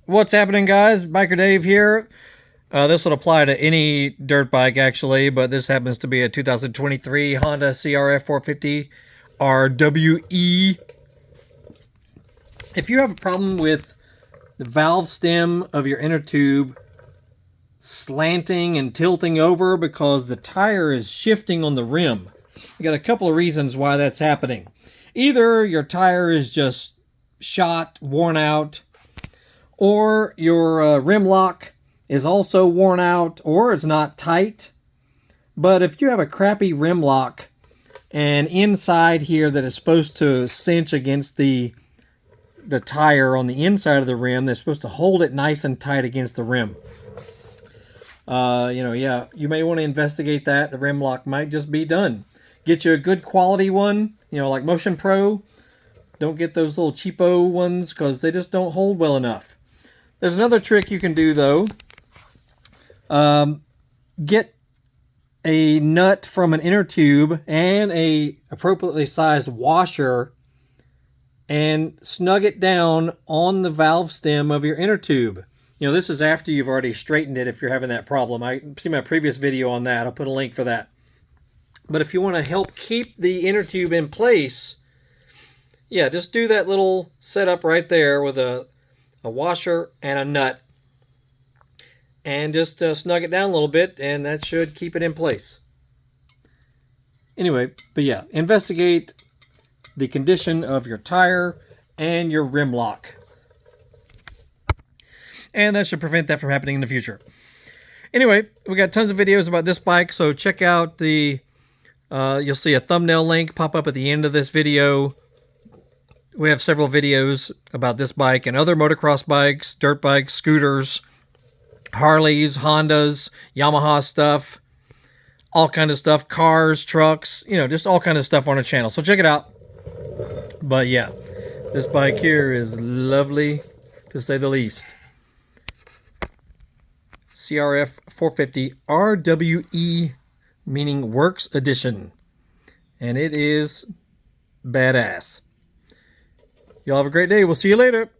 What's happening, guys? Biker Dave here. This would apply to any dirt bike, actually, but this happens to be a 2023 Honda CRF 450 RWE. If you have a problem with the valve stem of your inner tube slanting and tilting over because the tire is shifting on the rim, you got a couple of reasons why that's happening. Either your tire is just shot, worn out, or your rim lock is also worn out, or it's not tight. But if you have a crappy rim lock and inside here that is supposed to cinch against the tire on the inside of the rim, that's supposed to hold it nice and tight against the rim. You may want to investigate that. The rim lock might just be done. Get you a good quality one, like Motion Pro. Don't get those little cheapo ones because they just don't hold well enough. There's another trick you can do, though. Get a nut from an inner tube and a appropriately sized washer and snug it down on the valve stem of your inner tube. This is after you've already straightened it if you're having that problem. I see my previous video on that. I'll put a link for that. But if you want to help keep the inner tube in place, just do that little setup right there with a washer and a nut. And just snug it down a little bit, and that should keep it in place. Anyway, investigate the condition of your tire and your rim lock. And that should prevent that from happening in the future. Anyway, we got tons of videos about this bike, so check out the... you'll see a thumbnail link pop up at the end of this video. We have several videos about this bike and other motocross bikes, dirt bikes, scooters, Harleys, Hondas, Yamaha stuff, all kind of stuff, cars, trucks, just all kind of stuff on our channel. So check it out. But this bike here is lovely, to say the least. CRF 450 RWE, meaning Works Edition. And it is badass. Y'all have a great day. We'll see you later.